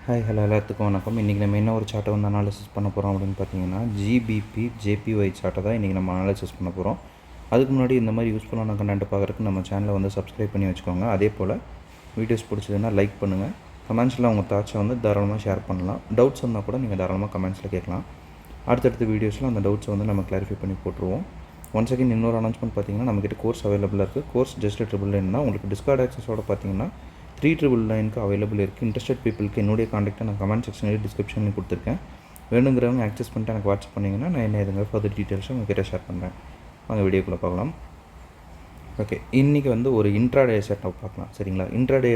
Hi hello எல்லாத்துக்கும் வணக்கம். இன்றைக்கி நம்ம என்ன ஒரு சார்ட்டை வந்து அனாலிசிஸ் பண்ண போகிறோம் அப்படின்னு பார்த்தீங்கன்னா ஜிபிபி ஜேபிஒய் சார்ட்டை தான் இன்றைக்கி நம்ம அனாலிசிஸ் பண்ண போகிறோம். அதுக்கு முன்னாடி இந்த மாதிரி யூஸ்ஃபுல்லான கண்டென்ட் பார்க்குறதுக்கு நம்ம சேனலை வந்து சப்ஸ்கிரைப் பண்ணி வச்சுக்கோங்க. அதே போல் வீடியோஸ் பிடிச்சதுன்னா லைக் பண்ணுங்கள். கமெண்ட்ஸில் உங்கள் தாட்ஸை வந்து தாராளமாக ஷேர் பண்ணலாம். டவுட்ஸ் இருந்தால் கூட நீங்கள் தாராளமாக கமெண்ட்ஸில் கேட்கலாம். அடுத்தடுத்த வீடியோஸில் அந்த டவுட்ஸை வந்து நம்ம கிளாரிஃபை பண்ணி போட்டுருவோம். ஒன்ஸ் அகேன் இன்னொரு அனௌன்ஸ்மெண்ட் பார்த்தீங்கன்னா நம்மக்கிட்ட கோர்ஸ் அவைலபிளாக இருக்குது. கோர்ஸ் ஜஸ்ட் $999 உங்களுக்கு டிஸ்கார்ட் ஆக்சஸோட பார்த்தீங்கன்னா $399 அவைலபிள் இருக்குது. இன்ட்ரெஸ்டட் பீப்புளுக்கு என்னுடைய காண்டாக்டை நான் கமெண்ட் செக்ஷனில் டிஸ்கிரிப்ஷனில் கொடுத்துருக்கேன். வேணுங்கிறவங்க ஆக்சஸ் பண்ணிட்டு எனக்கு வாட்ஸ்அப் பண்ணிங்கன்னா நான் என்ன எதுங்க ஃபர்தர் டீட்டெயில்ஸும் உங்கள்கிட்ட ஷேர் பண்ணுறேன். வாங்க வீடியோக்குள்ளே பார்க்கலாம். ஓகே, இன்றைக்கி வந்து ஒரு இன்ட்ராடே செட்டப் பார்க்கலாம். சரிங்களா? இன்ட்ராடே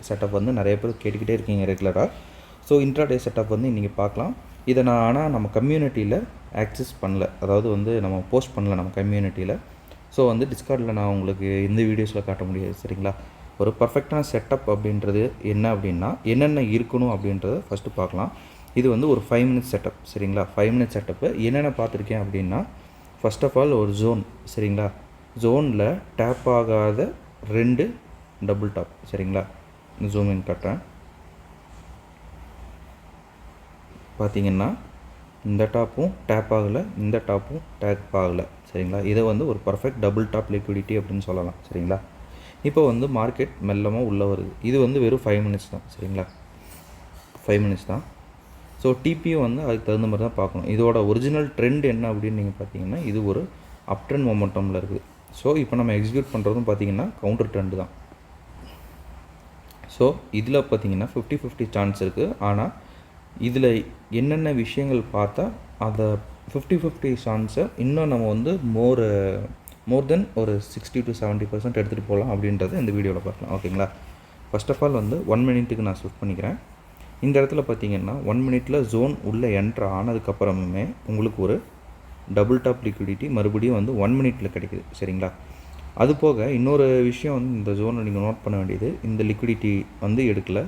செட்டப் வந்து நிறைய பேர் கேட்டுக்கிட்டே இருக்கீங்க ரெகுலராக. ஸோ இன்ட்ராடே செட்டப் வந்து இன்றைக்கி பார்க்கலாம். இதை நான் ஆனால் நம்ம கம்யூனிட்டியில் ஆக்சஸ் பண்ணல, அதாவது வந்து நம்ம போஸ்ட் பண்ணல நம்ம கம்யூனிட்டியில். ஸோ வந்து டிஸ்கார்டில் நான் உங்களுக்கு இந்த வீடியோஸில் காட்ட முடியாது. சரிங்களா? ஒரு பர்ஃபெக்டான செட்டப் அப்படின்றது என்ன அப்படின்னா என்னென்ன இருக்கணும் அப்படின்றத ஃபஸ்ட்டு பார்க்கலாம். இது வந்து ஒரு 5 மினிட்ஸ் செட்டப். சரிங்களா? 5 மினிட்ஸ் செட்டப்பு என்னென்ன பார்த்துருக்கேன் அப்படின்னா, ஃபஸ்ட் ஆஃப் ஆல் ஒரு ஜோன். சரிங்களா? ஜோனில் டேப் ஆகாத 2 டபுள் டாப். சரிங்களா? ஜூம் இன் கட்டுறேன். பார்த்தீங்கன்னா இந்த டாப்பும் டேப் ஆகலை, இந்த டாப்பும் டேப் ஆகலை. சரிங்களா? இதை வந்து ஒரு பர்ஃபெக்ட் டபுள் டாப் லிக்விடிட்டி அப்படின்னு சொல்லலாம். சரிங்களா? இப்போ வந்து மார்க்கெட் மெல்லமாக உள்ளே வருது. இது வந்து வெறும் 5 மினிட்ஸ் தான். சரிங்களா? 5 மினிட்ஸ் தான். ஸோ டிபியும் வந்து அதுக்கு தகுந்த மாதிரி தான் பார்க்கணும். இதோட ஒரிஜினல் ட்ரெண்ட் என்ன அப்படின்னு நீங்கள் பார்த்தீங்கன்னா இது ஒரு அப் ட்ரெண்ட் மொமெண்டமில் இருக்குது. ஸோ இப்போ நம்ம எக்ஸிக்யூட் பண்ணுறதும் பார்த்தீங்கன்னா கவுண்டர் ட்ரெண்டு தான். ஸோ இதில் பார்த்தீங்கன்னா 50-50 சான்ஸ் இருக்குது. ஆனால் இதில் என்னென்ன விஷயங்கள் பார்த்தா அதை 50-50 சான்ஸை இன்னும் நம்ம வந்து மோர் தென் ஒரு 60-70% எடுத்துகிட்டு போகலாம் அப்படின்றத இந்த வீடியோவில் பார்க்கலாம். ஓகேங்களா? ஃபர்ஸ்ட் ஆஃப் ஆல் வந்து 1 மினிட்டுக்கு நான் ஷிஃப்ட் பண்ணிக்கிறேன். இந்த இடத்துல பார்த்தீங்கன்னா 1 மினிட்டில் ஜோன் உள்ளே என்ட்ரு ஆனதுக்கப்புறமே உங்களுக்கு ஒரு டபுள் டாப் லிக்விடிட்டி மறுபடியும் வந்து 1 மினிட்டில் கிடைக்குது. சரிங்களா? அது போக இன்னொரு விஷயம் வந்து இந்த ஜோனை நீங்கள் நோட் பண்ண வேண்டியது, இந்த லிக்விடிட்டி வந்து எடுக்கலை,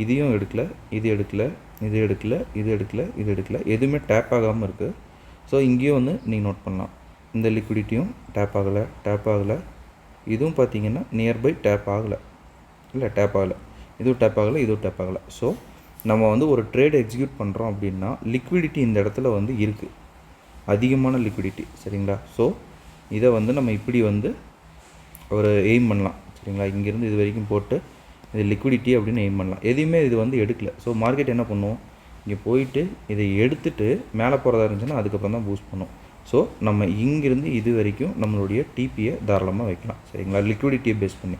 இதையும் எடுக்கலை, இது எடுக்கலை, இது எடுக்கலை, இது எடுக்கலை, இது எடுக்கலை, எதுவுமே டேப் ஆகாமல் இருக்குது. ஸோ இங்கேயும் வந்து நீங்கள் நோட் பண்ணலாம். இந்த லிக்விடிட்டியும் டேப் ஆகலை, இதுவும் பார்த்தீங்கன்னா நியர்பை டேப் ஆகலை, இதுவும் டேப் ஆகலை. ஸோ நம்ம வந்து ஒரு ட்ரேட் எக்ஸிக்யூட் பண்ணுறோம் அப்படின்னா லிக்விடிட்டி இந்த இடத்துல வந்து இருக்குது, அதிகமான லிக்விடிட்டி. சரிங்களா? ஸோ இதை வந்து நம்ம இப்படி வந்து ஒரு எய்ம் பண்ணலாம். சரிங்களா? இங்கேருந்து இது வரைக்கும் போட்டு இது லிக்விடிட்டி அப்படின்னு எய்ம் பண்ணலாம். எதையுமே இது வந்து எடுக்கலை. ஸோ மார்க்கெட் என்ன பண்ணுவோம், இங்கே போயிட்டு இதை எடுத்துகிட்டு மேலே போகிறதா இருந்துச்சுன்னா அதுக்கப்புறம் தான் பூஸ்ட் பண்ணும். ஸோ நம்ம இங்கிருந்து இது வரைக்கும் நம்மளுடைய டிபியை தாராளமாக வைக்கலாம். சரிங்களா? லிக்விடிட்டியை பேஸ் பண்ணி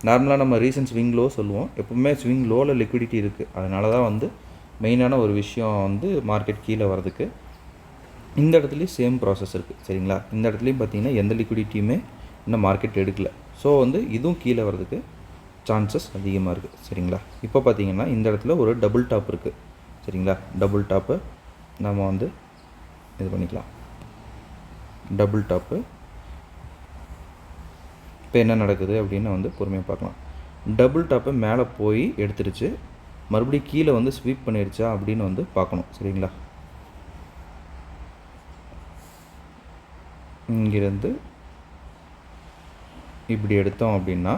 நார்மலாக நம்ம ரீசன்ட் ஸ்விங் லோ சொல்லுவோம். எப்பவுமே ஸ்விங் லோவில் லிக்விடிட்டி இருக்குது. அதனால தான் வந்து மெயினான ஒரு விஷயம் வந்து மார்க்கெட் கீழே வரதுக்கு. இந்த இடத்துலையும் சேம் ப்ராசஸ் இருக்குது. சரிங்களா? இந்த இடத்துலையும் பார்த்தீங்கன்னா எந்த லிக்விடிட்டியுமே இன்னும் மார்க்கெட் எடுக்கலை. ஸோ வந்து இதுவும் கீழே வரதுக்கு சான்சஸ் அதிகமாக இருக்குது. சரிங்களா? இப்போ பார்த்தீங்கன்னா இந்த இடத்துல ஒரு டபுள் டாப் இருக்குது. சரிங்களா? டபுள் டாப்பு நம்ம வந்து இது பண்ணிக்கலாம். டபுள் டாப்பு இப்போ என்ன நடக்குது அப்படின்னு வந்து பொறுமையாக பார்க்கலாம். டபுள் டாப்பை மேலே போய் எடுத்துருச்சு, மறுபடியும் கீழே வந்து ஸ்வீப் பண்ணிடுச்சா அப்படின்னு வந்து பார்க்கணும். சரிங்களா? இங்கிருந்து இப்படி எடுத்தோம் அப்படின்னா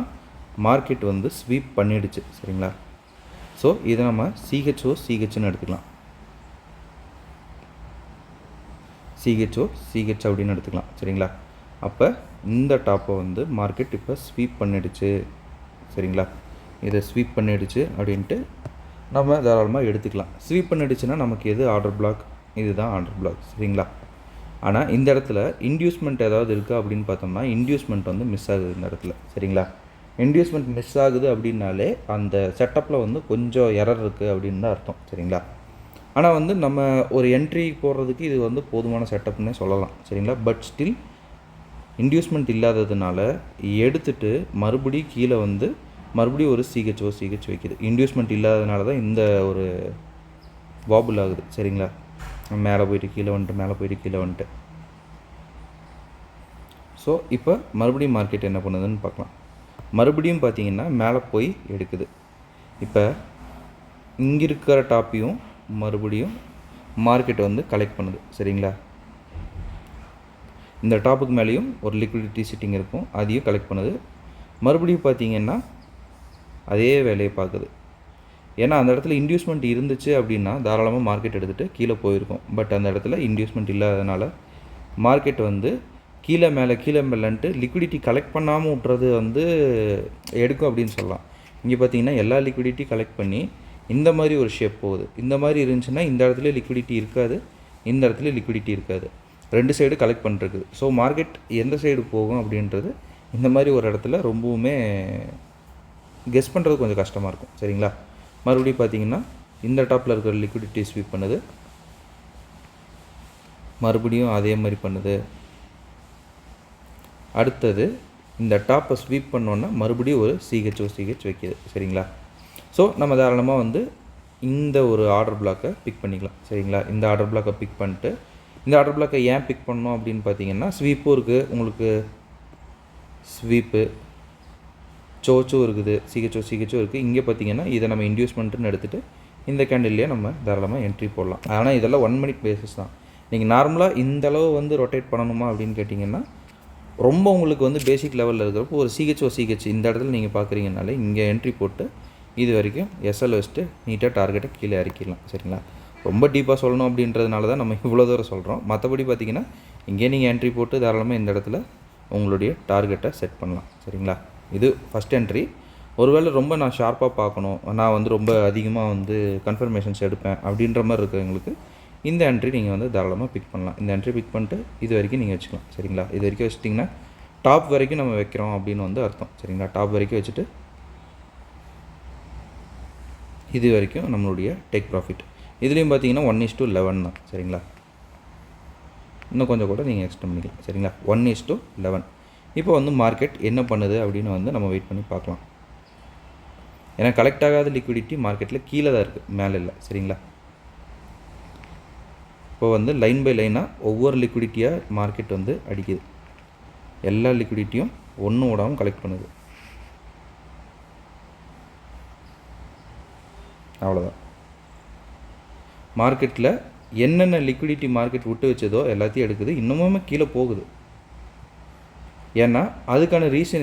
மார்க்கெட் வந்து ஸ்வீப் பண்ணிடுச்சு. சரிங்களா? ஸோ இதை நம்ம சிஹெச்னு எடுத்துக்கலாம். சிஹெச் அப்படின்னு எடுத்துக்கலாம். சரிங்களா? அப்போ இந்த டாப்பை வந்து மார்க்கெட் இப்போ ஸ்வீப் பண்ணிடுச்சு. சரிங்களா? இதை ஸ்வீப் பண்ணிடுச்சு அப்படின்ட்டு நம்ம தாராளமாக எடுத்துக்கலாம். ஸ்வீப் பண்ணிடுச்சுன்னா நமக்கு எது ஆர்டர் பிளாக், இதுதான் ஆர்டர் பிளாக். சரிங்களா? ஆனால் இந்த இடத்துல இன்டியூஸ்மெண்ட் ஏதாவது இருக்கா அப்படின்னு பார்த்தோம்னா இன்டியூஸ்மெண்ட் வந்து மிஸ் ஆகுது இந்த இடத்துல. சரிங்களா? இன்டியூஸ்மெண்ட் மிஸ் ஆகுது அப்படின்னாலே அந்த செட்டப்பில் வந்து கொஞ்சம் எரர் இருக்குது அப்படின்னு தான் அர்த்தம். சரிங்களா? ஆனால் வந்து நம்ம ஒரு என்ட்ரி போடுறதுக்கு இது வந்து போதுமான செட்டப்னே சொல்லலாம். சரிங்களா? பட் ஸ்டில் இன்டியூஸ்மெண்ட் இல்லாததுனால எடுத்துகிட்டு மறுபடியும் கீழே வந்து மறுபடியும் ஒரு சிஹெச் வைக்குது. இன்டியூஸ்மெண்ட் இல்லாததுனால தான் இந்த ஒரு வாபுல் ஆகுது. சரிங்களா? மேலே போயிட்டு கீழே வந்துட்டு. ஸோ இப்போ மறுபடியும் மார்க்கெட் என்ன பண்ணுதுன்னு பார்க்கலாம். மறுபடியும் பார்த்தீங்கன்னா மேலே போய் எடுக்குது. இப்போ இங்கே இருக்கிற டாப்பையும் மறுபடியும் மார்க்கெட் வந்து கலெக்ட் பண்ணுது. சரிங்களா? இந்த டாப்புக்கு மேலேயும் ஒரு லிக்விடிட்டி சிட்டிங் இருக்கும், அதையும் கலெக்ட் பண்ணுது. மறுபடியும் பார்த்தீங்கன்னா அதே வேலையை பார்க்குது. ஏன்னா அந்த இடத்துல இன்டியூஸ்மெண்ட் இருந்துச்சு அப்படின்னா தாராளமாக மார்க்கெட் எடுத்துகிட்டு கீழே போயிருக்கும். பட் அந்த இடத்துல இன்டியூஸ்மெண்ட் இல்லாததுனால மார்க்கெட் வந்து கீழே மேலேன்ட்டு லிக்விடிட்டி கலெக்ட் பண்ணாமல் விட்றது வந்து எடுக்கும் அப்படின்னு சொல்லலாம். இங்கே பார்த்தீங்கன்னா எல்லா லிக்விடிட்டி கலெக்ட் பண்ணி இந்த மாதிரி ஒரு ஷேப் போகுது. இந்த மாதிரி இருந்துச்சுன்னா இந்த இடத்துல லிக்விடிட்டி இருக்காது, இந்த இடத்துல லிக்விடிட்டி இருக்காது, 2 சைடு கலெக்ட் பண்ணிருக்கு. ஸோ மார்க்கெட் எந்த சைடு போகும் அப்படின்றது இந்த மாதிரி ஒரு இடத்துல ரொம்பவுமே கெஸ் பண்ணுறது கொஞ்சம் கஷ்டமாக இருக்கும். சரிங்களா? மறுபடியும் பார்த்தீங்கன்னா இந்த டாப்பில் இருக்கிற லிக்விடிட்டி ஸ்வீப் பண்ணுது, மறுபடியும் அதே மாதிரி பண்ணுது. அடுத்தது இந்த டாப்பை ஸ்வீப் பண்ணோன்னா மறுபடியும் ஒரு சிஹெச் வைக்கிது. சரிங்களா? ஸோ நம்ம தாராளமாக வந்து இந்த ஒரு ஆர்டர் பிளாக்கை பிக் பண்ணிக்கலாம். சரிங்களா? இந்த ஆர்டர் பிளாக்கை பிக் பண்ணிட்டு, இந்த ஆர்டர் பிளாக்கை ஏன் பிக் பண்ணோம் அப்படின்னு பார்த்தீங்கன்னா, ஸ்வீப்பும் இருக்குது உங்களுக்கு, ஸ்வீப்பு சோச்சும் இருக்குது, சிஹெச்சும் இருக்குது. இங்கே பார்த்தீங்கன்னா இதை நம்ம இன்டியூஸ்மெண்ட்டுன்னு எடுத்துகிட்டு இந்த கேண்டில்லையே நம்ம தாராளமாக என்ட்ரி போடலாம். ஆனால் இதெல்லாம் 1 மினிட் பேசிஸ் தான். நீங்கள் நார்மலாக இந்த அளவு வந்து ரொட்டேட் பண்ணணுமா அப்படின்னு கேட்டிங்கன்னா, ரொம்ப உங்களுக்கு வந்து பேசிக் லெவலில் இருக்கிறப்போ ஒரு சிஹெச் இந்த இடத்துல நீங்கள் பார்க்குறீங்கனாலே இங்கே என்ட்ரி போட்டு இது வரைக்கும் எஸ்எல் வச்சுட்டு நீட்டாக டார்கெட்டை கீழே இறக்கிடலாம். சரிங்களா? ரொம்ப டீப்பாக சொல்லணும் அப்படின்றதுனால தான் நம்ம இவ்வளோ தூரம் சொல்கிறோம். மற்றபடி பார்த்திங்கன்னா இங்கே நீங்கள் என்ட்ரி போட்டு தாராளமாக இந்த இடத்துல உங்களுடைய டார்கெட்டை செட் பண்ணலாம். சரிங்களா? இது ஃபஸ்ட் என்ட்ரி. ஒருவேளை ரொம்ப நான் ஷார்ப்பாக பார்க்கணும், நான் வந்து ரொம்ப அதிகமாக வந்து கன்ஃபர்மேஷன்ஸ் எடுப்பேன் அப்படின்ற மாதிரி இருக்கிறவங்களுக்கு இந்த என்ட்ரி நீங்கள் வந்து தாராளமாக பிக் பண்ணலாம். இந்த என்ட்ரி பிக் பண்ணிட்டு இது வரைக்கும் நீங்கள் வச்சுக்கலாம். சரிங்களா? இது வரைக்கும் வச்சிட்டிங்கன்னா டாப் வரைக்கும் நம்ம வைக்கிறோம் அப்படின்னு வந்து அர்த்தம். சரிங்களா? டாப் வரைக்கும் வச்சுட்டு இது வரைக்கும் நம்மளுடைய டேக் ப்ராஃபிட். இதுலேயும் பார்த்தீங்கன்னா 1:11 தான். சரிங்களா? இன்னும் கொஞ்சம் கூட நீங்கள் எக்ஸ்டெண்ட் பண்ணிக்கலாம். சரிங்களா? 1:11. இப்போ வந்து மார்க்கெட் என்ன பண்ணுது அப்படின்னு வந்து நம்ம வெயிட் பண்ணி பார்க்கலாம். ஏன்னா கலெக்ட் ஆகாத லிக்விடிட்டி மார்க்கெட்டில் கீழே தான் இருக்குது, மேலே இல்லை. சரிங்களா? இப்போ வந்து லைன் பை லைனாக ஒவ்வொரு லிக்விடிட்டியாக மார்க்கெட் வந்து அடிக்குது. எல்லா லிக்விடிட்டியும் ஒன்று விடாமல் கலெக்ட் பண்ணுது. அவ்வளோதான். மார்க்கெட்டில் என்னென்ன லிக்விடிட்டி மார்க்கெட் விட்டு வச்சதோ எல்லாத்தையும் எடுக்குது, இன்னமுமே கீழே போகுது. ஏன்னா அதுக்கான ரீசன்